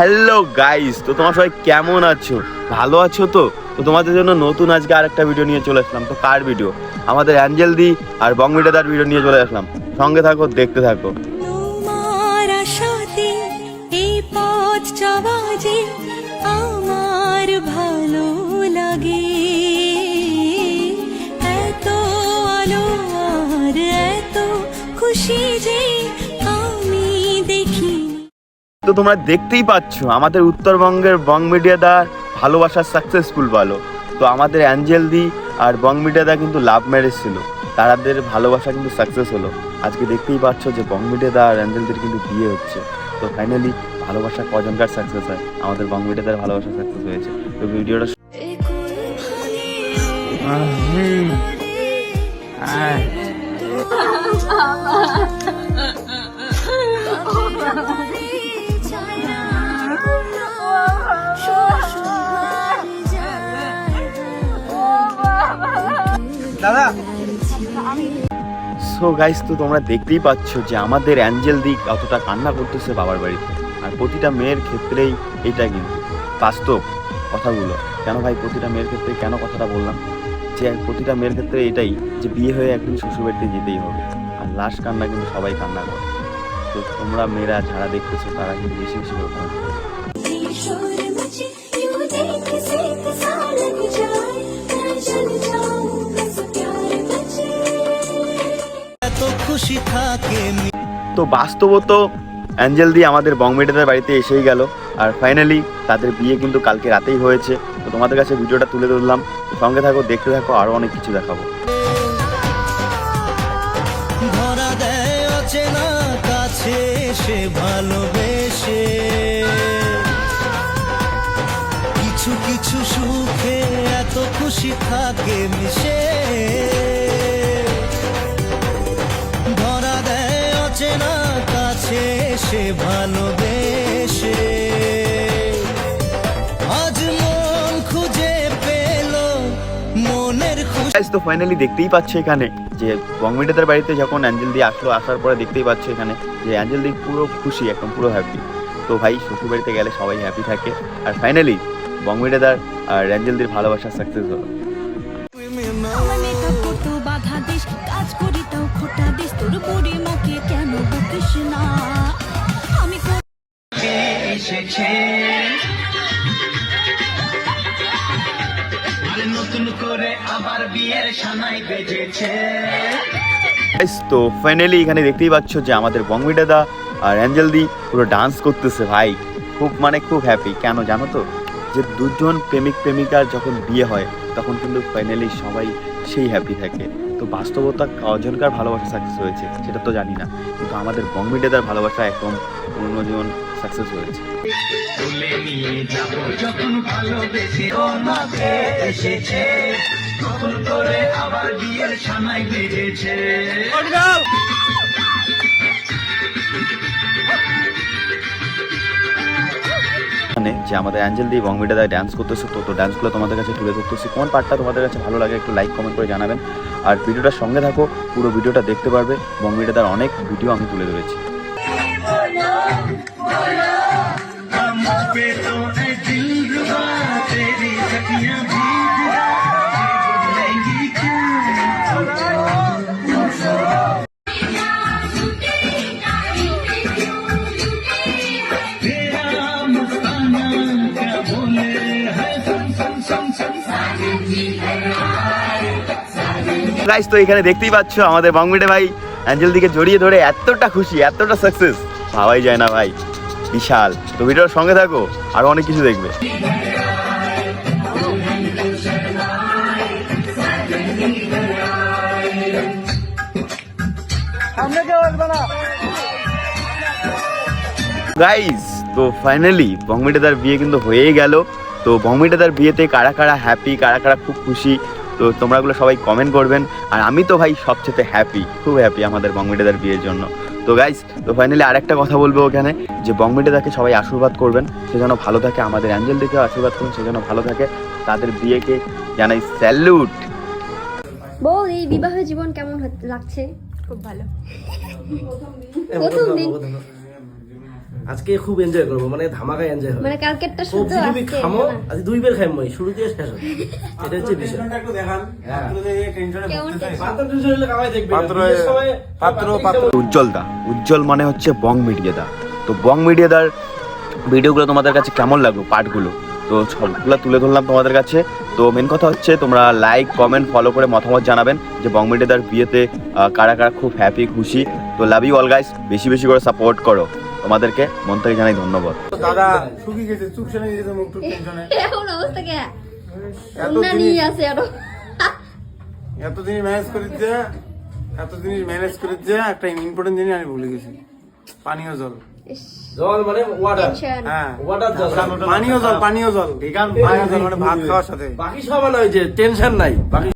Hello guys, তো তোমরা সবাই কেমন আছো? ভালো আছো তো? তোমাদের জন্য নতুন আজকে আরেকটা ভিডিও নিয়ে চলে আসলাম। তো কার ভিডিও? আমাদের অ্যাঞ্জেল দি আর বংমিটাদার ভিডিও নিয়ে চলে আসলাম। সঙ্গে থাকো, দেখতে থাকো। তোমার আশাতে এই পথ চলা যে আমার ভালো লাগে, এত আলো আর এত খুশি যে আমি দেখি। তো তোমরা দেখতেই পাচ্ছ আমাদের উত্তরবঙ্গের বংমিডিয়াদা ভালোবাসার সাকসেসফুল ভালো। তো আমাদের অ্যাঞ্জেল দি আর বংমিডিয়াদা কিন্তু লাভ ম্যারেজ ছিল, তাদের ভালোবাসা কিন্তু সাকসেস হলো। আজকে দেখতেই পাচ্ছ যে বংমিডিয়াদা আর অ্যাঞ্জেলদির কিন্তু বিয়ে হচ্ছে। তো ফাইনালি ভালোবাসা কজনকার সাকসেস হয়? আমাদের বংমিডিয়াদার ভালোবাসা সাকসেস হয়েছে। তো ভিডিওটা সো গাইস, তো তোমরা দেখতেই পাচ্ছ যে আমাদের অ্যাঞ্জেল দি কতটা কান্না করতেছে বাবার বাড়িতে। আর প্রতিটা মেয়ের ক্ষেত্রেই এটা কিন্তু বাস্তব কথাগুলো। কেন ভাই প্রতিটা মেয়ের ক্ষেত্রে কেন কথাটা বললাম? যে প্রতিটা মেয়ের ক্ষেত্রে এটাই যে বিয়ে হয়ে একদিন শ্বশুরবাড়িতে যেতেই হবে। আর লাস্ট কান্না কিন্তু সবাই কান্না করে। তো তোমরা মেয়েরা যারা দেখতেছো তারা কিন্তু বেশি বেশি করে কমেন্ট করো। তো বাস্তবত অ্যাঞ্জেল দি আমাদের বংমিডিয়াদার বাড়িতে এসেই গেল। আর ফাইনালি তাদের বিয়ে কিন্তু কালকে রাতেই হয়েছে। তো তোমাদের কাছে ভিডিওটা তুলে ধরলাম। সঙ্গে থাকো, দেখতে থাকো, আরো অনেক কিছু দেখাবো। ধরা দেয় অচেনা কাছে এসে ভালোবেসে, কিছু কিছু সুখে এত খুশি থাকে মিশে। ধরা দেয় অচেনা কাছে এসে ভালোবেসে, আজ মন খুঁজে পেল মনের খুশি। তো ফাইনালি দেখতেই পাচ্ছ এখানে যে বংমিডিয়াদার বাড়িতে যখন অ্যাঞ্জেল দি আসলো, আসার পরে দেখতেই পাচ্ছ এখানে যে অ্যাঞ্জেল দি পুরো খুশি, একদম পুরো হ্যাপি। তো ভাই শ্বশুর বাড়িতে গেলে সবাই হ্যাপি থাকে। আর ফাইনালি বংমিডিয়াদার আর অ্যাঞ্জেল দির ভালোবাসা সাকসেস হলো। বাধা দিস, কাজ করি তাও খোটা দিস, তোর বুড়ি মাকে কেন বকিস না? আমি এসেছে আর নতুন করে আবার বিয়ের সানাই বেজেছে। তো ফাইনালি এখানে দেখতেই পাচ্ছ যে আমাদের বংমিডিয়াদা আর অ্যাঞ্জেল দি পুরো ডান্স করতেছে। ভাই খুব খুব হ্যাপি। কেন জানো তো? যে দুজন প্রেমিক প্রেমিকার যখন বিয়ে হয় তখন কিন্তু ফাইনালি সবাই সেই হ্যাপি থাকে। তো বাস্তবতা কজনকার ভালোবাসা সাকসেস হয়েছে সেটা তো জানি না, কিন্তু আমাদের বংমিডিয়াদার ভালোবাসা একদম অন্যজন সাকসেস হয়েছে। তুলে নিয়ে যাব যখন ভালোবেসে ওনাকে এসেছে, নতুন করে আবার বিয়ের সানাই বেজেছে। মানে যে আমাদের অ্যাঞ্জেল দি বংমিডিয়াদা ডান্স করতেছে, তো ডান্সগুলো তোমাদের কাছে তুলে ধরতেছি। কোন পার্টটা তোমাদের কাছে ভালো লাগে একটু লাইক কমেন্ট করে জানাবেন। আর ভিডিওটার সঙ্গে থাকো, পুরো ভিডিওটা দেখতে পারবে। বংমিডিয়াদার অনেক ভিডিও আমি তুলে ধরেছি। গাইস, তো এখানে দেখতেই পাচ্ছ আমাদের বংমিডিয়া ভাই অ্যাঞ্জেল দিকে জড়িয়ে ধরে এতটা খুশি, এতটা সাকসেস ভাবাই যায় না ভাই, বিশাল। তো ভিডিওর সঙ্গে থাকো, আরো অনেক কিছু দেখবে। গাইস, তো ফাইনালি বংমিডিয়াদার বিয়ে কিন্তু হয়েই গেল। তো বংমিডিয়াদার বিয়েতে কারা কারা হ্যাপি, কারা কারা খুব খুশি, তো তোমরাগুলো সবাই কমেন্ট করবেন। আর আমি তো ভাই সবচেয়ে হ্যাপি, খুব হ্যাপি আমাদের বংমিডিয়াদার বিয়ের জন্য। তো গাইস, তো ফাইনালি আরেকটা কথা বলবো ওখানে যে বংমিডিয়াদাকে সবাই আশীর্বাদ করবেন, সে যেন ভালো থাকে। আমাদের অ্যাঞ্জেল দিকে আশীর্বাদ করুন, সে যেন ভালো থাকে। তাদের বিয়েকে জানাই স্যালুট। বউ, এই বিবাহ জীবন কেমন লাগছে? খুব ভালো। প্রথম দিন আজকে খুব এনজয় করবো, মানে ধামাকায় এনজয় হবে। মানে কালকেরটা ও শুধু জিলিপি আজকে খামো, না? আজ 2 বের খাইমো, শুরু দিয়ে শেষ হবে। এটা হচ্ছে বিষয়। একটু দেখান টেনশনে কেমন tension? পাত্র টেনশন হলে কামাই দেখবে না। পাত্র- বিয়ের সময় পাত্র- উজ্জ্বলদা, উজ্জ্বল মানে হচ্ছে বং মিডিয়াদা। তো বং মিডিয়াদার ভিডিওগুলো তোমাদের কাছে কেমন লাগলো, পার্টগুলো তো সবগুলো তুলে ধরলাম তোমাদের কাছে। তো মেন কথা হচ্ছে তোমরা লাইক কমেন্ট ফলো করে মতামত জানাবেন যে বং মিডিয়াদার বিয়েতে কারা কারা খুব হ্যাপি খুশি। তো লাভ ইউ অল গাইস, বেশি বেশি করে সাপোর্ট করো, তোমাদেরকে মন থেকে জানাই ধন্যবাদ। দাদা শুকিয়ে গেছে, চুপ সেনে গেছে মুখ টুক টেনশনে। এমন অবস্থা কে? এত অন্য জিনিস- নিয়ে আছে আরো। এত জিনিস ম্যানেজ করেছে, একটা ইম্পর্টেন্ট জিনিস আমি ভুলে গেছি, পানীয় জল। ইস, জল মানে ওয়াটার, tension। হ্যাঁ ওয়াটার জল। পানীয় জল মানে ভাত খাওয়ার সাথে। বাকি সব মানে ওই যে টেনশন নাই, বাকি